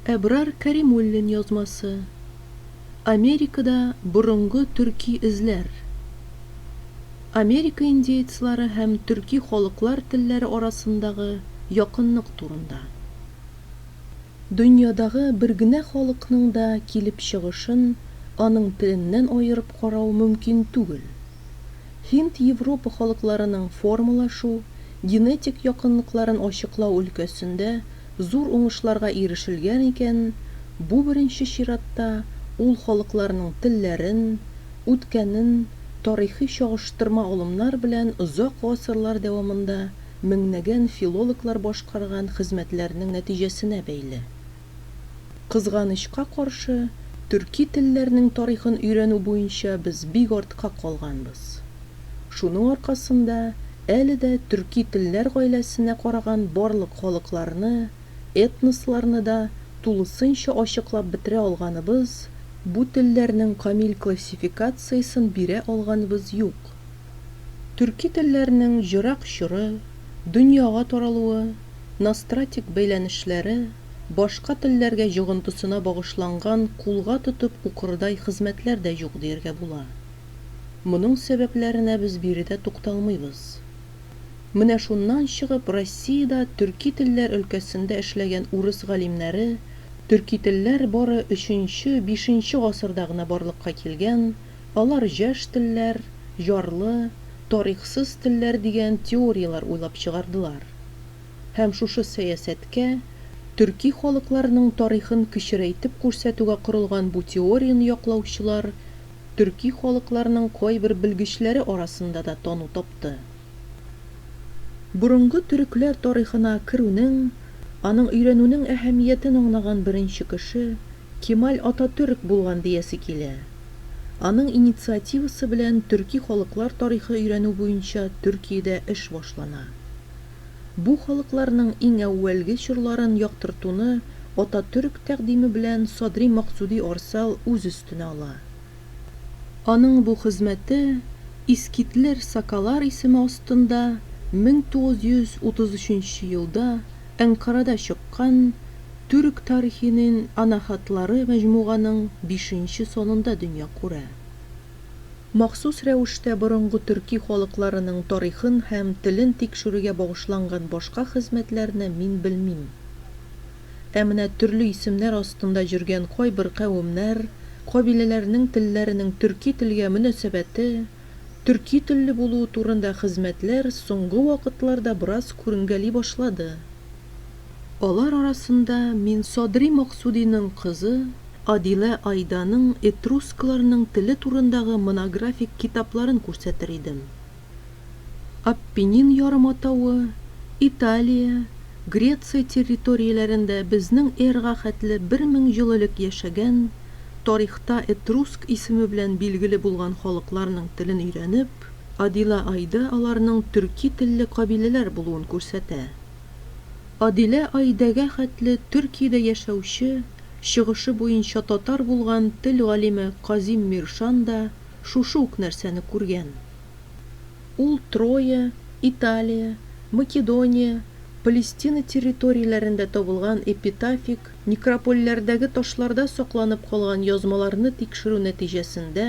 Ebrar Karimulлин язмасы. Америкада борынгы төрки эзләр. Америка индеецлары һәм төрки халыклар телләре арасындагы якынлык турында. Дөньядагы бер генә халыкның да килеп чыгышын аның теленнән аерып карау мөмкин түгел. Һинд-Европа халыкларының формалашу, генетик якынлыкларын ачыклау өлкәсендә зур уңышларга ирешелгән икән, бу беренче чиратта ул халыкларның телләрен, үткәнен тарихи чагыштырма алымнар белән озак гасырлар дәвамында меңнәгән филологлар башкарган хезмәтләрнең нәтиҗәсенә бәйле. Кызганычка каршы, төрки телләрнең тарихын өйрәнү буенча без бик артка калганбыз. Шуның аркасында әле дә төрки телләр гаиләсенә караган барлык халыкларны, этносларны да тулысынча ачыклап бетерә алганыбыз, бу телләрнең камил классификациясын бирә алганыбыз юк. Төрки телләрнең җырак чоры, дөньяга таралуы, настратик бәйләнешләре, башка телләргә җыгынтысына багышланган кулга тотып укырдай хезмәтләр дә юк дияргә була. Моның сәбәпләренә без биредә тукталмыйбыз. Менә шуннан чыгып, Россиядә төрки телләр өлкәсендә эшләгән урыс галимнәре төрки телләр бары 3-5 гасырда гына барлыкка килгән, алар җәш телләр, ярлы, тарихсыз телләр дигән теориялар уйлап чыгардылар. Һәм шушы сәясәткә төрки халыкларының тарихын кечерәйтеп күрсәтүгә корылган бу теорияны яклаучылар төрки халыкларының кайбер белгечләре арасында да тану тапты. Борынгы төрекләр тарихына керүнең, аның өйрәнүнең әһәмиятен аңлаган беренче кеше Кемаль Ататүрк булган диясе килә. Аның инициативасы белән төрки халыклар тарихы өйрәнү буенча Төркиядә эш башлана. Бу халыкларның иң әүвәлге чорларын яктыртуны Ататүрк тәкъдиме белән Садри Максуди Арсал үз өстенә ала. Аның бу хезмәте Искитлер Сакалар исеме астында 1933 елда Әнкарада чыккан Түрк тарихының анахатлары мәҗмуганың 5-нче сонында дөнья күрә. Махсус рәвештә борынгы төрки халыкларының тарихын һәм телен тикшерүгә багышланган башка хезмәтләрне мин белмим. Ә менә төрле исемнәр астында җөргән кайбер кавемнәр, кабиләләрнең телләренең төрки телгә мөнәсәбәте, төрки телле булуы турында хезмәтләр соңгы вакытларда бераз күренгәли башлады. Алар арасында мин Садри Максудиның кызы Адилә Айданың этрускларның теле турындагы монографик китапларын күрсәтер идем. Аппенин ярыматавы, Италия, Греция территорияләрендә безнең эрга хәтле 1000 ел элек яшәгән, тарихта Этруск исеме белән билгеле булган халыкларның телен өйрәнеп, Адилә Айда аларның төрки телле кабиләләр булуын күрсәтә. Адилә Айдәгә хәтле Төркиядә яшәүче, чыгышы буенча татар булган тел галиме Казим Миршан да шушы ук нәрсәне күргән. Ул Троя, Италия, Македония, Палестина территорияләрендә табылган эпитафик, некрополләрдәге ташларда сакланып калган язмаларны тикшерү нәтиҗәсендә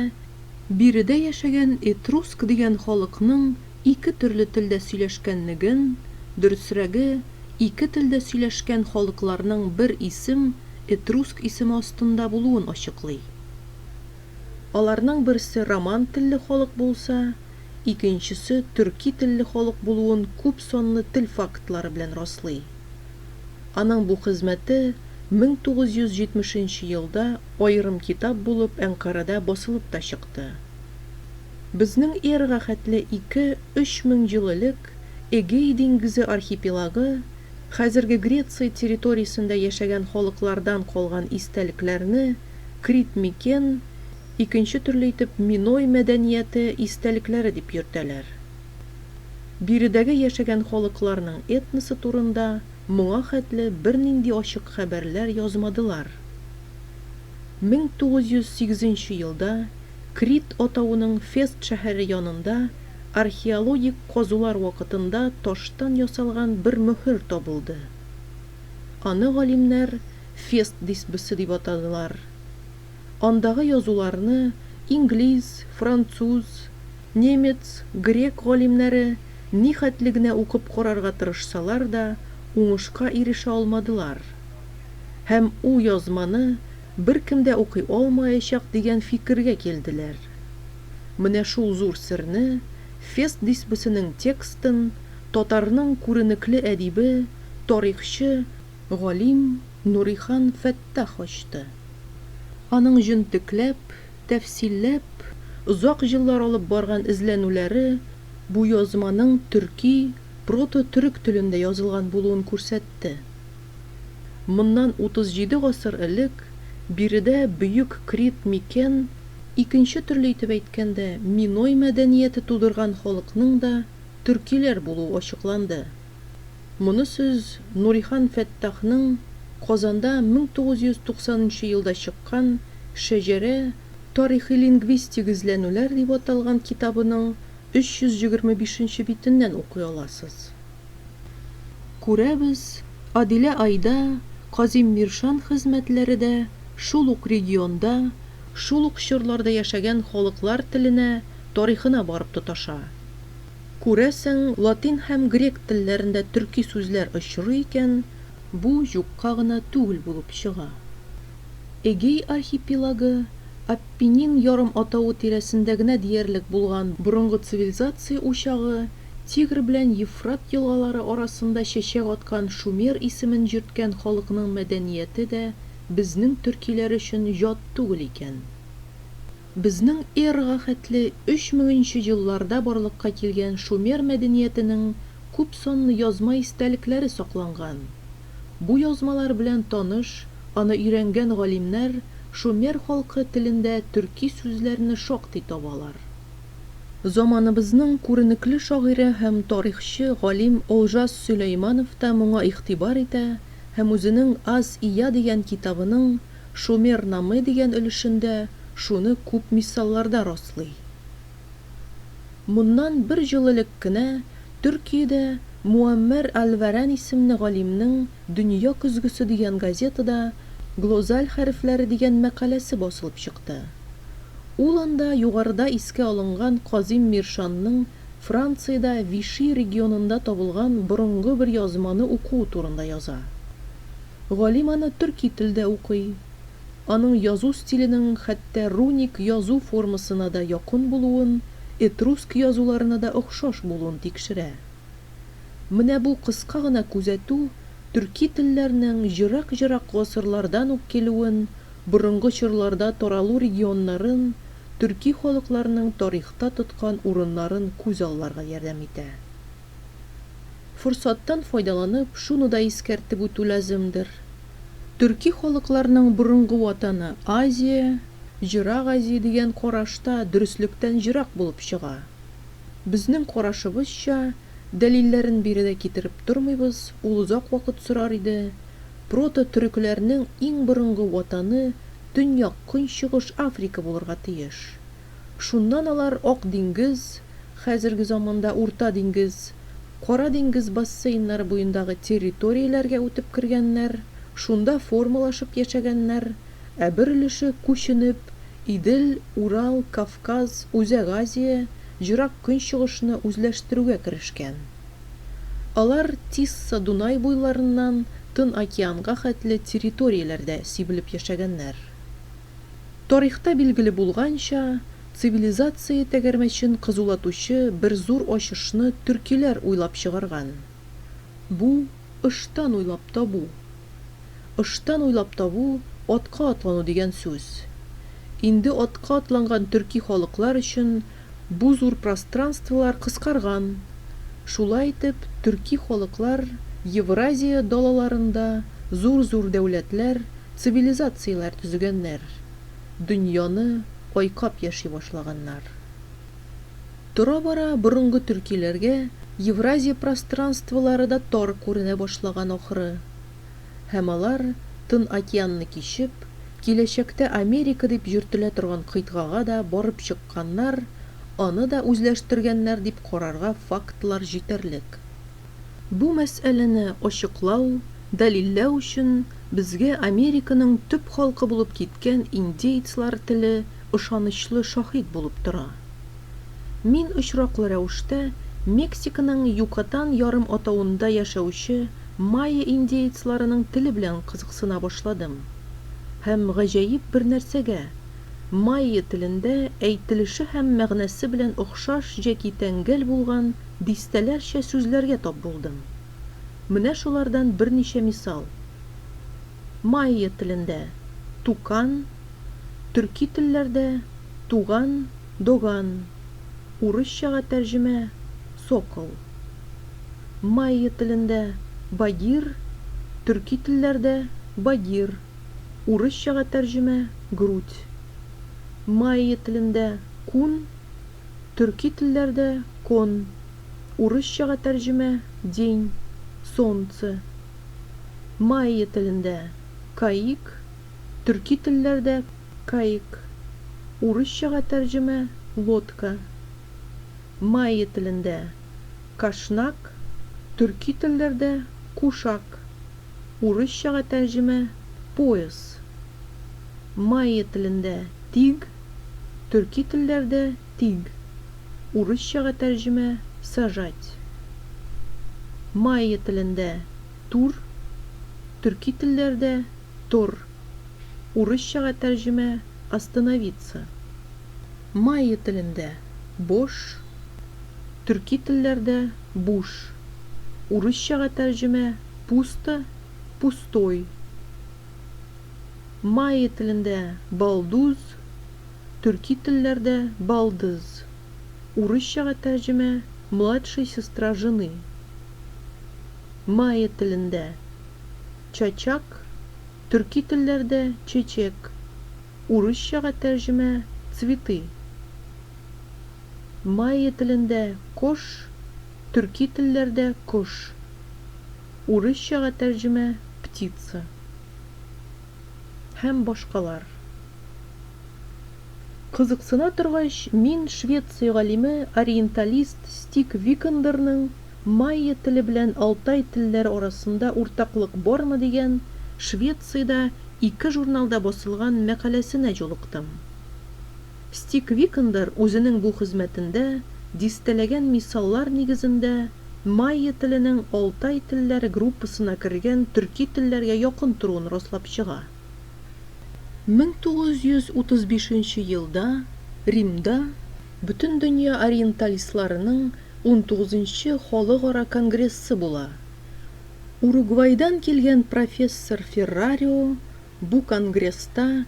биредә яшәгән Этруск дигән халыкның 2 төрле телдә сөйләшкәнлеген, дөресрәге, 2 телдә сөйләшкән халыкларның бер исем Этруск исеме астында булуын ачыклый. Аларның берсе роман телле халык булса, икенчесе төрки телле халык булуын күп сонлы тел фактлары белән раслый. Аның бу хезмәте 1970 елда аерым китап булып Әнкарада басылып та чыкты. Безнең эрга хәтле 2-3 мең ел элек Эгей диңгезе архипелагы хәзерге Греция территориясендә яшәгән халыклардан калган истәлекләрне Крит микен, икенче төрле итеп Миной мәдәнияте истәлекләре дип йөртәләр. Биредәге яшәгән халыкларның этносы турында моңа хәтле бернинди ачык хәбәрләр язмадылар. 1908 елда Крит атауының Фест шәһәре янында археологик казулар вакытында таштан ясалган бер мөһер табылды. Аны галимнәр Фест дисбесе дип атадылар. Андагы язуларны инглиз, француз, немец, грек галимнәре нихәтле генә укып карарга тырышсалар да, уңышка ирешә алмадылар. Һәм ул язманы беркем дә укый алмаячак дигән фикергә килделәр. Менә шул зур серне Фест дисбесенең текстын татарның күренекле әдибе, тарихчы, галим Нурихан Фәттах ачты. Аның җентекләп, тәфсилләп, озак җиллар алып барган эзләнүләре бу язманың төрки, прото-төрек телендә язылган булуын күрсәтте. Моннан 37 гасыр элек биредә бөек Крит микен, икенче төрле итеп әйткәндә, Миной мәдәнияте тудырган халыкның да төркиләр булуы ачыкланды. Моны сүз Нурихан Фәттахның Казанда 1990 елда чыккан Шәҗәрә тарихи лингвистик эзләнүләр дип аталган китабының 325 битеннән укый аласыз. Күрәбез, Адилә Айда, Казим Миршан хезмәтләре дә шул ук регионда, шул ук чорларда яшәгән халыклар теленә, тарихына барып тоташа. Күрәсең, латин һәм грек телләрендә төрки сүзләр очрый икән, бу юкка гына түгел булып чыга. Эгей архипелагы Аппенин ярым атауы тирәсендә генә диярлек булган борынгы цивилизация учагы, Тигр белән Ефрат елгалары арасында чәчәк аткан Шумер исемен йөрткән халыкның мәдәнияте дә безнең төркиләр өчен ят түгел икән. Безнең эрага хәтле 3000 елларда барлыкка килгән Шумер мәдәниятенең күп санлы язма истәлекләре сакланган. Бу язмалар белән таныш, аны өйрәнгән галимнәр Шумер халкы телендә төрки сүзләрне шактый табалар. Заманыбызның күренекле шагыйре һәм тарихчы галим Олжас Сөләйманов та моңа игътибар итә һәм үзенең Аз-Ия дигән китабының Шумер намы дигән өлешендә шуны күп мисалларда раслый. Моннан бер ел элек кенә Төркиядә Муаммар Аль-Варан исемле галимнең Дөнья көзгесе дигән газетада Глозаль хәрефләре дигән мәкаләсе басылып чыкты. Ул анда югарыда искә алынган Казим Миршанның Франциядә Виши регионында табылган борынгы бер язманы укуу турында яза. Галим аны төрки телдә укый. Аның язу стиленең хәтта руник язу формасына да якын булуын, этруск язуларына да охшаш булуын тикшерә. Менә бу кыска гына күзәтү төрки телләрнең җырак-җырак гасырлардан ук килүен, борынгы чорларда таралу регионнарын, төрки халыкларының тарихта тоткан урыннарын күз алларга ярдәм итә. Форсаттан файдаланып, шуны да искәртеп үтү лазымдыр. Төрки халыкларының борынгы ватаны Азия, Җырак Азия дигән карашта дөрестлектән җырак булып чыга. Безнең карашыбызча, дәлилләрен биредә китереп тормыйбыз, ул озак вакыт сорар иде. Прото-төрекләрнең иң борынгы ватаны Төньяк Көнчыгыш Африка булырга тиеш. Шуннан алар Ак диңгез, хәзерге заманда Урта диңгез, Кара диңгез бассейннары буендагы территорияләргә үтеп кергәннәр, шунда формалашып яшәгәннәр, ә бер өлеше күченеп Идел, Урал, Кавказ, Үзәк Азия, Җырак Көнчыгышны үзләштерүгә керешкән. Алар Тисса Дунай буйларыннан Тын океанга хәтле территорияләрдә сибелеп яшәгәннәр. Тарихта билгеле булганча, цивилизация тәгәрмәчен кызулатучы бер зур ачышны төркиләр уйлап чыгарган. Бу ыштан уйлап табу. Ыштан уйлап табу атка атлану дигән сүз. Инде атка атланган төрки халыклар өчен бу зур пространстволар кыскарган. Шулай итеп, төрки халыклар Евразия далаларында зур-зур дәүләтләр, цивилизацияләр төзегәннәр. Дөньяны айкап яши башлаганнар. Тора-бара борынгы төркиләргә Евразия пространстволары да тар күренә башлаган ахыры. Һәм алар Тын океанны кичеп, киләчәктә Америка дип йөртелә торган кыйтгага да барып чыкканнар, аны да үзләштергәннәр дип карарга фактлар җитәрлек. Бу мәсьәләне ачыклау, дәлилләү өчен Безгә Американың төп халкы булып киткән индеецлар теле ышанычлы шаһит булып тора. Мин очраклы рәвештә Мексиканың Юкатан ярым атавында яшәүче майя индеецларының теле белән кызыксына башладым. Һәм гаҗәеп бер нәрсәгә, майя телендә әйтелеше һәм мәгънәсе белән охшаш яки тәңгәл булган дистәләрчә сүзләргә тап булдым. Менә шулардан берничә мисал. Майя телендә тукан, төрки телләрдә туган, доган, урысчага тәрҗемә сокол. Майя телендә багир, төрки телләрдә багир, урысчага тәрҗемә грудь. Майя телендә кун, төрки телләрдә кон, урысчага тәрҗемә день, солнце. Майя телендә каик, төрки телләрдә каик, урысчага тәрҗемә лодка. Майя телендә кашнак, төрки телләрдә кушак, урысчага тәрҗемә пояс. Майя телендә тиг, төрки телләрдә тиг, урысчага тәрҗемә сажать. Майя телендә тур, төрки телләрдә тор, урысчага тәрҗемә остановиться. Майя телендә бош, төрки телләрдә буш, урысчага тәрҗемә пусто, пустой. Майя телендә балдуз, төрки телләрдә балдыз, урысчага тәрҗемә младшая сестра жены. Майя телендә чачак, төрки телләрдә чечек, урысчага тәрҗемә цветы. Майя телендә кош, төрки телләрдә кош, урысчага тәрҗемә птица. Һәм башкалар. Кызыксына торгач, мин Швеция галиме, ориенталист Стик Викандерның майя теле белән алтай телләре арасында уртаклык бармы дигән Швециядә 2 журналда басылган мәкаләсенә җолыктым. Стик Викандер үзенең бу хезмәтендә дистәләгән мисаллар нигезендә майя теленең алтай телләре группасына кергән төрки телләргә якын торуын раслап чыга. 1935 елда Римда Бөтен дөнья ориенталистларының 19-нчы халыкара конгрессы була. Уругвайдан килгән профессор Феррарио бу конгресста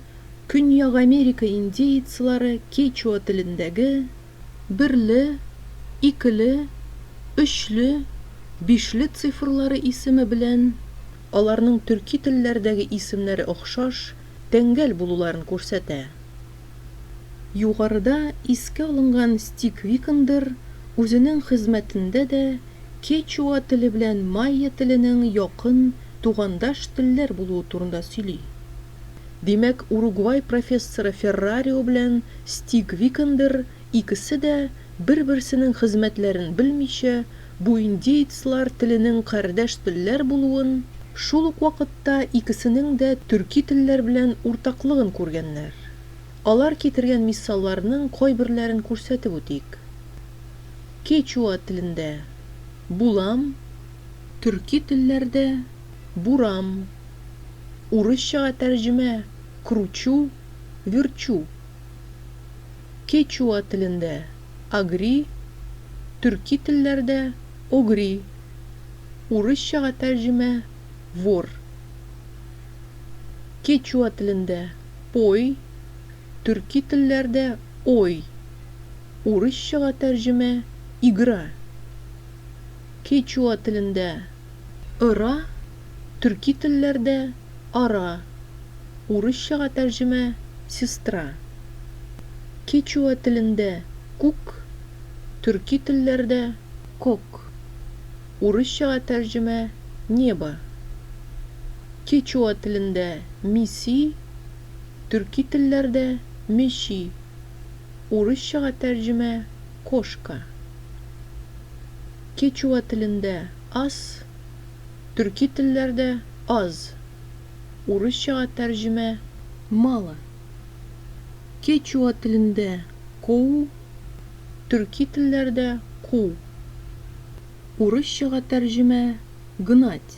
Көньяк Америка индеецлары кечуа телендәге берле, икеле, өчле, бишле цифрлары исеме белән аларның төрки телләрдәге исемнәре охшаш, тәңгәл булуларын күрсәтә. Югарыда искә алынган Стик Викандер үзенең хезмәтендә дә кечуа теле белән майя теленең якын, тугандаш телләр булуы турында сөйли. Димәк, Уругвай профессоры Феррарио белән Стик Викандер икесе дә бер-берсенең хезмәтләрен белмичә, бу индеецлар теленең кардәш телләр булуын, шул ук вакытта икесенең дә төрки телләр белән уртаклыгын күргәннәр. Алар китергән мисалларның кайберләрен күрсәтеп үтик. Кечуа телендә булам, төрки телләрдә бурам, урысчага тәрҗемә кручу, верчу. Кечуа телендә агри, төрки телләрдә огри, урысчага тәрҗемә вор. Кечуа телендә пой, төрки телләрдә ой, урысчага тәрҗемә игра. Кечуа телендә ыра, төрки телләрдә ара, урысчага тәрҗемә сестра. Кечуа телендә күк, төрки телләрдә кок, урысчага тәрҗемә небо. Кечуа телендә миси, төрки телләрдә меши, урысчага тәрҗемә кошка. Кечуа телендә ас, төрки телләрдә аз, урысчага тәрҗемә малы. Кечуа телендә ку, төрки телләрдә ку. Урысчага тәрҗемә гнать.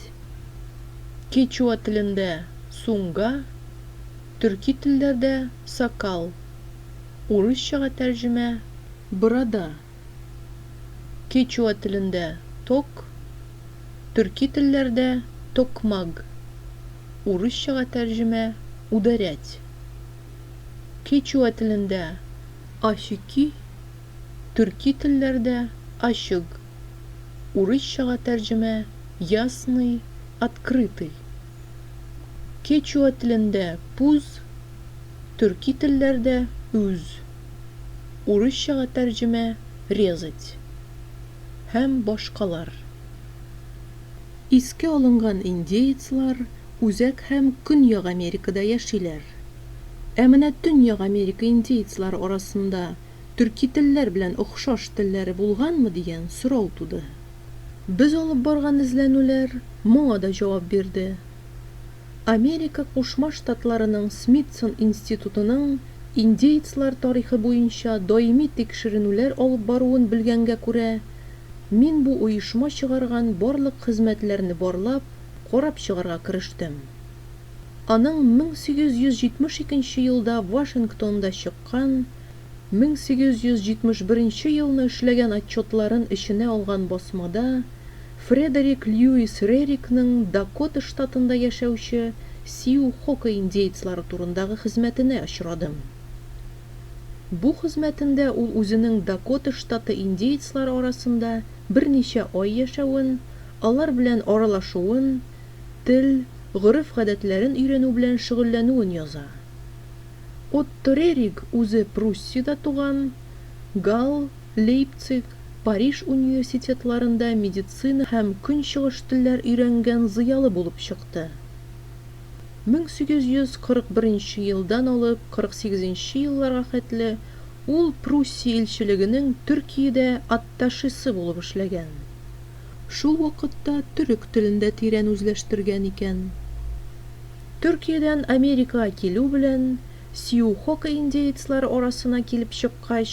Кечуа телендә сунга, төрки телләрдә сакал. Урысчага тәрҗемә борода. Кечуа телендә ток, төрки телләрдә токмаг. Урысчага тәрҗемә ударять. Кечуа телендә ащики, төрки телләрдә ащык. Урысчага тәрҗемә ясный, открытый. Кечуа телендә пуз, төрки телләрдә үз. Урысчага тәрҗемә резать. Һәм башкалар. Искә алынган индеецлар Үзәк һәм Көньяк Америкада яшиләр. Ә менә Төньяк Америка индеецлары арасында төрки телләр белән охшаш телләре булганмы дигән сорау туды. Без алып барган эзләнүләр моңа да җавап бирде. Америка Кушма Штатларының Смитсон институтының индеецлар тарихы буенча даими тикшеренүләр алып баруын белгәнгә күрә, мин бу оешма чыгарган барлык хезмәтләрне барлап, карап чыгарга керештем. Аның 1872 елда Вашингтонда чыккан, 1871 елны эшләгән отчетларын эченә алган басмада Фредерик Льюис Рерикның Дакота штатында яшәүче Сиу-Хока индеецлары турындагы хезмәтенә очрадым. Бу хезмәтендә ул үзенең Дакота штаты индеецлары арасында берничә ай яшәвен, алар белән аралашуын, тел, гореф-гадәтләрен өйрәнү белән шөгыльләнүен яза. Отто Рерик үзе Пруссиядә туган, Гал, Лейпциг, Париж университетларында медицина һәм көнчыгыш телләр өйрәнгән зыялы булып чыкты. 1841 елдан алып 48 елларга хәтле ул Пруссия илчелегенең Төркиядә атташысы булып эшләгән. Шул вакытта төрек телендә тирән үзләштергән икән. Төркиядән Америкага килү белән Сиу-Хока индеецлары арасына килеп чыккач,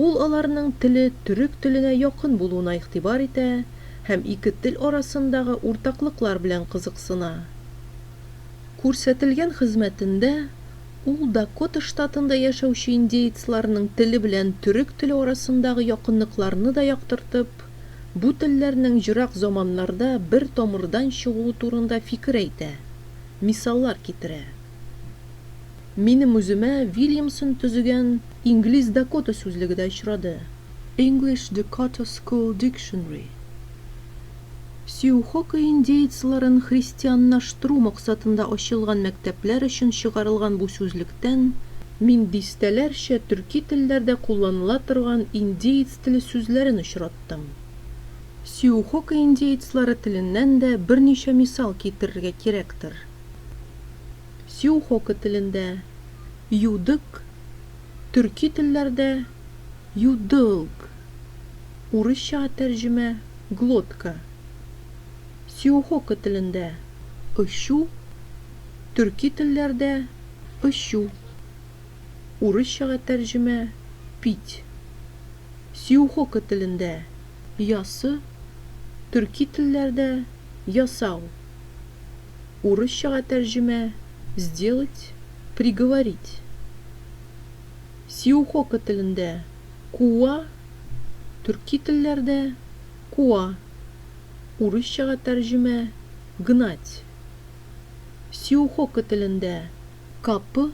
ул аларның теле төрек теленә якын булуына игътибар итә һәм ике тел арасындагы уртаклыклар белән кызыксына. Күрсәтелгән хезмәтендә ул Дакота штатында яшәүче индеецларның теле белән төрек теле арасындагы якынлыкларны да яктыртып, бу телләрнең җырак заманнарда бер тамырдан чыгуы турында фикер әйтә, мисаллар китерә. Минем үземә Вильямсон төзегән Инглиз Дакота сүзлеге дә очрады. English Dakota School Dictionary. Сиу-Хока индеецларын христианнаштыру максатында ачылган мәктәпләр өчен чыгарылган бу сүзлектән мин дистәләрчә төрки телләрдә кулланыла торган индеец теле сүзләрен очраттым. Сиу-Хока индеецлары теленнән дә берничә мисал китерергә кирәктер. Сиу-Хока телендә юдык, төрки телләрдә юдылк. Урысча тәрҗемә глотка. Сиу-Хока телендә ощу, төрки телләрдә ощу. Урысча тәрҗемә пить. Сиу-Хока телендә ясы, төрки телләрдә ясау. Урысча тәрҗемә сделать, приговорить. Сиу-Хока телендә куа, төрки телләрдә куа. Урысча тәрҗемә гнать. Сиу-Хока телендә капы,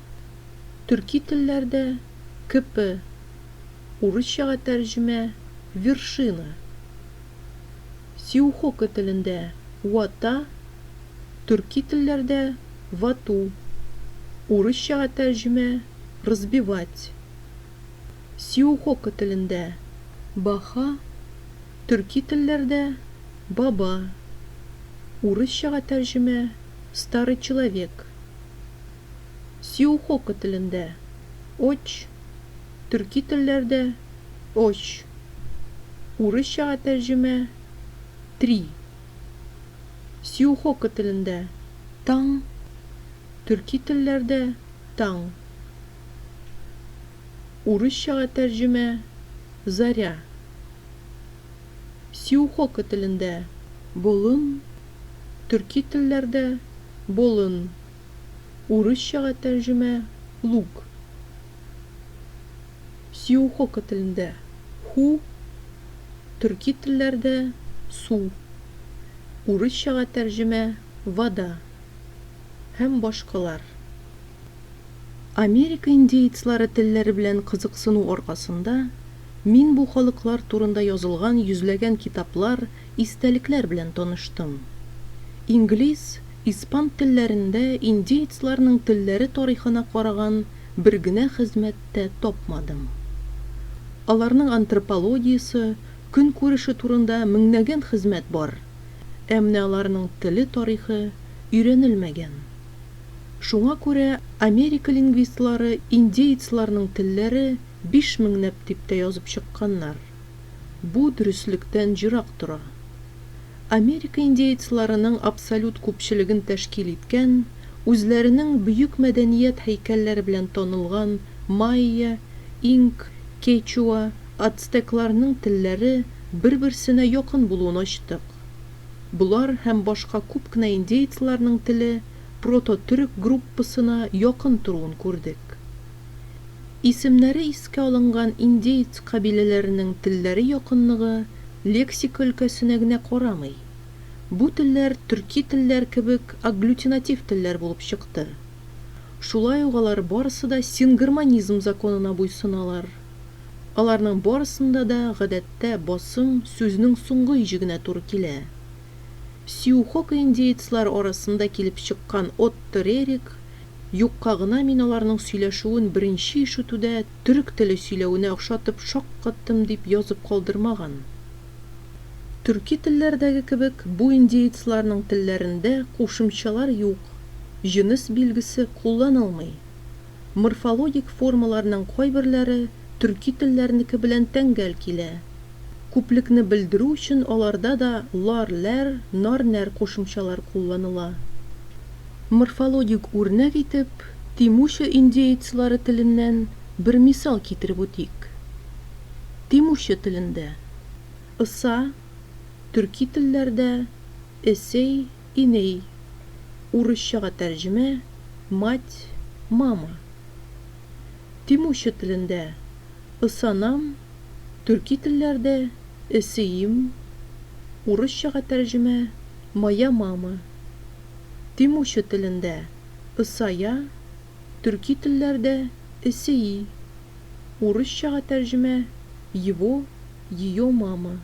төрки телләрдә кепе. Урысча тәрҗемә вершина. Сиу-Хока телендә вата, төрки телләрдә вату. Урысча тәрҗемә разбивать. Сиу-Хока телендә баха, төрки телләрдә баба. Урысча тәрҗемә старый человек. Сиу-Хока телендә оч, төрки телләрдә оч. Урысча тәрҗемә три. Сиу-Хока телендә таң, Төрки телләрдә таң. Урысчага тәрҗемә заря. Сиухока телендә болын. Төрки телләрдә болын. Урысчага тәрҗемә лук. Сиухока телендә ху. Төрки телләрдә су. Урысчага тәрҗемә вода. Һәм башкалар. Америка индеецлары телләре белән кызыксыну аркасында мин бу халыклар турында язылган йөзләгән китаплар, истәлекләр белән таныштым. Инглиз, испан телләрендә индеецларның телләре тарихына караган бер генә хезмәттә тапмадым. Аларның антропологиясе, көн күреше турында меңнәгән хезмәт бар. Әмма аларның теле тарихы өйрәнелмәгән. Шуңа күрә Америка лингвистлары индеецларның телләре 5000 нәп дип тә язып чыкканнар. Бу дөрестлектән җирак тора. Америка индеецларының абсолют күпчелеген тәшкил иткән, үзләренең бөек мәдәният һәйкәлләре белән танылган майя, инк, кечуа, ацтекларның телләре бер-берсенә якын булуын ачтык. Булар һәм башка күп кенә индеецларның теле прото-төрек группасына якын торуын күрдек. Исемнәре искә алынган индеец кабиләләренең телләре якынлыгы лексика өлкәсенә генә карамый. Бу телләр төрки телләр кебек агглютинатив телләр булып чыкты. Шулай ук алар барысы да сингармонизм законына буйсыналар. Аларның барысында да гадәттә басым сүзнең соңгы иҗегенә туры килә. Сиухока индеецлар арасында килеп чыккан Отто Рерик юкка гына мин аларның сөйләшүен беренче ишетүдә төрек теле сөйләвенә охшатып шаккаттым дип язып калдырмаган. Төрки телләрдәге кебек бу индеецларның телләрендә кушымчалар юк, җинес билгесе кулланылмый. Морфологик формаларның кайберләре төрки телләрнеке белән тәңгәл килә. Күплекне белдерү өчен аларда да лар-ләр, нар-нәр кушымчалар кулланыла. Морфологик үрнәк итеп, Тимуша индеецлары теленнән бер мисал китереп үтик. Тимуша телендә ыса, төрки телләрдә эсей, иней. Урысчага тәрҗемә мать, мама. Тимуша телендә ысанам, төрки телләрдә эсеим. Урысчага тәрҗемә моя мама. Тимуша телендә ысая, төрки телләрдә эсеи. Урысчага тәрҗемә его, ее мама.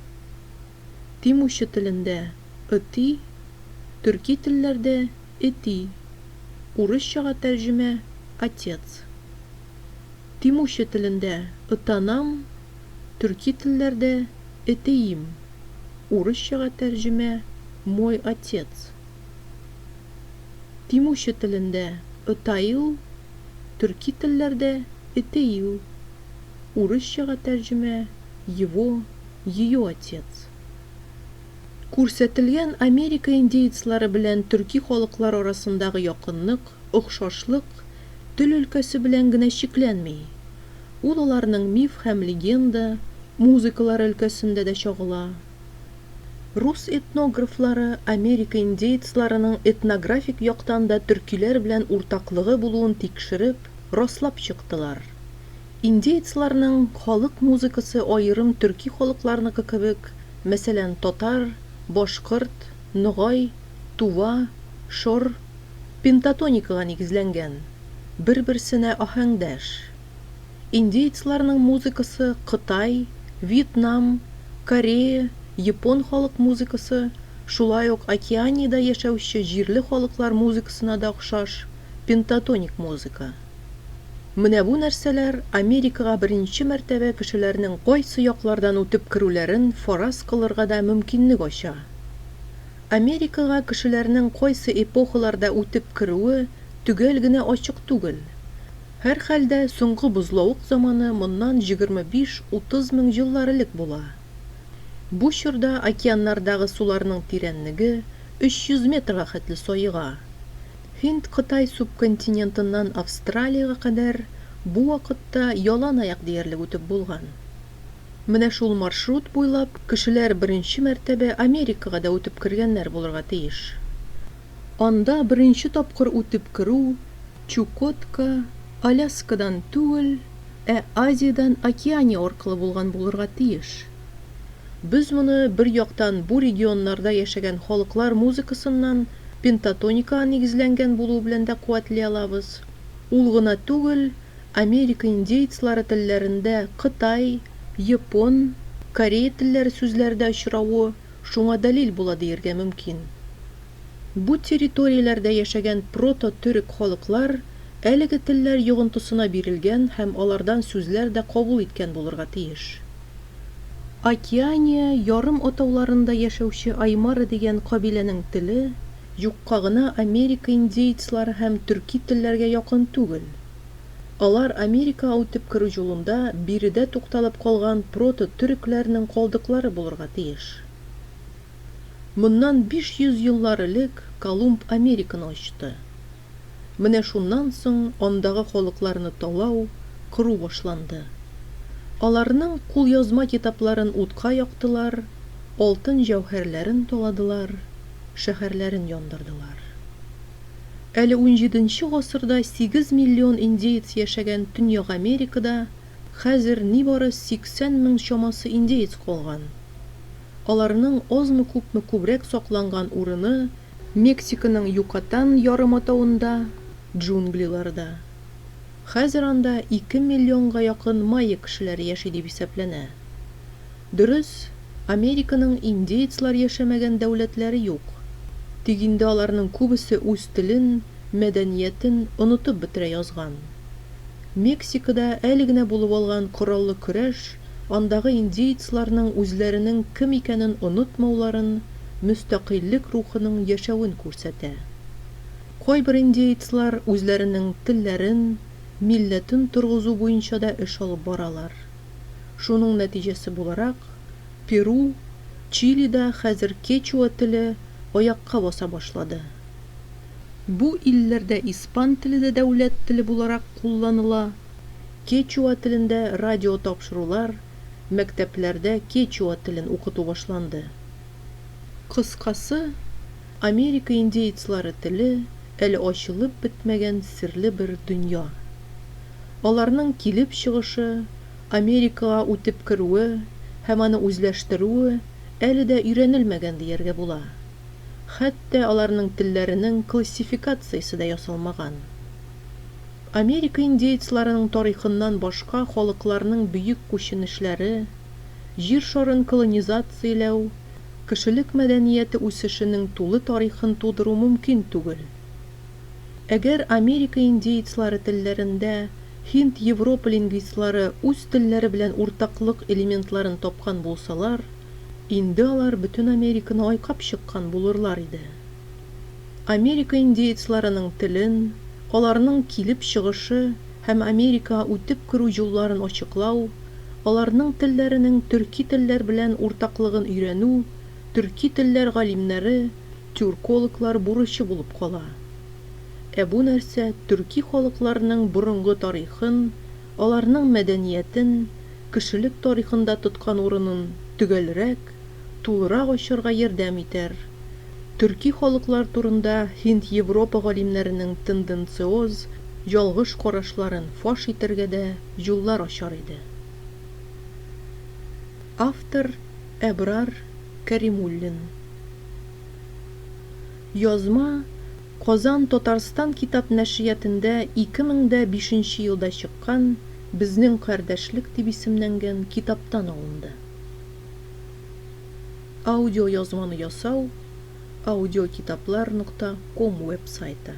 Тимуша телендә ыти, төрки телләрдә эти. Урысчага тәрҗемә отец. Тимуша телендә ытанам, төрки телләрдә этеим. Урысчага тәрҗемә мой отец. Тимуша телендә ытаил, төрки телләрдә этеил. Урысчага тәрҗемә его, ее отец. Күрсәтелгән Америка индеецлары белән төрки халыклар арасындагы якынлык, охшашлык тел өлкәсе белән генә чикләнми. Ул аларның миф һәм легенда, музыкалар өлкәсендә дә чагыла. Рус этнографлары Америка индеецларының этнографик яктан да төркиләр белән уртаклыгы булуын тикшереп, раслап чыктылар. Индеецларның халык музыкасы аерым төрки халыкларныкы кебек, мәсәлән, татар, башкорт, ноғай, тува, шор, пентатоникага нигезләнгән, бер-берсенә аһәңдәш. Индеецларның музыкасы Кытай, Вьетнам, Корея, Япон халык музыкасы, шулай ук Океаниядә яшәүче җирле халыклар музыкасына да охшаш пентатоник музыка. Менә бу нәрсәләр Америкага беренче мәртәбә кешеләрнең кайсы яклардан үтеп керүләрен фараз кылырга да мөмкинлек ача. Америкага кешеләрнең кайсы эпохаларда үтеп керүе төгәл генә ачык түгел. Һәр хәлдә соңгы бозлавык заманы моннан 25-30 мең еллар элек була. Бу чорда океаннардагы суларның тирәнлеге 300 метрга хәтле сайыга. Һинд Кытай субконтинентыннан Австралияга кадәр бу вакытта ялан аяк диярлек үтеп булган. Менә шул маршрут буйлап кешеләр беренче мәртәбә Америкага да үтеп кергәннәр булырга тиеш. Анда беренче тапкыр үтеп керү Чукотка, Аляскадан түгел, Азиядан Океания аркылы булган булырга тиеш. Без моны бер яктан бу регионнарда яшәгән халыклар музыкасыннан пентатоникага нигезләнгән булу белән дә куәтли алабыз. Ул гына түгел, Америка индейцлары телләрендә Кытай, Япон, Корея телләре сүзләрдә очравы шуңа дәлил була диергә мөмкин. Бу территорияләрдә яшәгән прото-төрек халыклар әлеге телләр йогынтысына бирелгән һәм алардан сүзләр дә кабул иткән булырга тиеш. Океания ярым атауларында яшәүче Аймара дигән кабиләнең теле юкка гына Америка индейцлары һәм төрки телләргә якын түгел. Алар Америкага үтеп керү юлында биредә тукталып калган прото-төрекләрнең калдыклары булырга тиеш. Моннан 500 еллар элек Колумб Американы ачты. Менә шуннан соң андагы халыкларны талау, кыру башланды. Аларның кулъязма китапларын утка яктылар, алтын җәүһәрләрен таладылар, шәһәрләрен яндырдылар. Әле 17нче гасырда 8 миллион индеец яшәгән Төньяк Америкада хәзер нибары 80 мең чамасы индеец калган. Аларның азмы күпме күбрәк сакланган урыны Мексиканың Юкатан ярыматауында, джунглиларда. Хәзер анда 2 миллионга якын майя кешеләре яши дип исәпләнә. Дөрес, Американың индейцлар яшәмәгән дәүләтләре юк. Тик инде аларның күбесе үз телен, мәдәниятен онытып бетерә язган. Мексикада әле генә булып алган кораллы көрәш андагы индейцларның үзләренең кем икәнен онытмауларын, мөстәкыйльлек рухының яшәвен күрсәтә. Кайбер индейцлар үзләренең телләрен, милләтен торгызу буенча да эш алып баралар. Шуның нәтиҗәсе буларак, Перу, Чилида хәзер кечуа теле аякка баса башлады. Бу илләрдә испан теле дә дәүләт теле буларак кулланыла. Кечуа телендә радио тапшырулар, мәктәпләрдә кечуа телен укыту башланды. Кыскасы, Америка индейцлары теле әле ачылып бетмәгән серле бер дөнья. Аларның килеп чыгышы, Америкага үтеп керүе һәм аны үзләштерүе әле дә өйрәнелмәгән дияргә була. Хәтта аларның телләренең классификациясе дә ясалмаган. Америка индейцларының тарихыннан башка халыкларның бөек күченешләре, җир шарын колонизацияләү, кешелек мәдәнияте үсешенең тулы тарихын тудыру мөмкин түгел. Әгәр Америка индейцлары телләрендә Һинд-Европа лингвистлары үз телләре белән уртаклык элементларын тапкан булсалар, инде алар бөтен Американы айкап чыккан булырлар иде. Америка индейцларының телен, аларның килеп чыгышы һәм Америкага үтеп керү юлларын ачыклау, аларның телләренең төрки телләр белән уртаклыгын өйрәнү төрки телләр галимнәре, тюркологлар бурычы булып кала. Бу нәрсә төрки халыкларының борынгы тарихын, аларның мәдәниятен, кешелек тарихында тоткан урынын төгәлрәк, тулырак ачарга ярдәм итәр. Төрки халыклар турында Һинд-Европа галимнәренең тенденциоз, ялгыш карашларын фаш итәргә дә юллар ачар иде. Автор Әбрар Кәримуллин. Язма Казан Татарстан китап нәшриятендә 2005 елда чыккан Безнең кардәшлек дип исемләнгән китаптан алынды. Аудио язманы ясау audiokitaplar.com веб-сайты.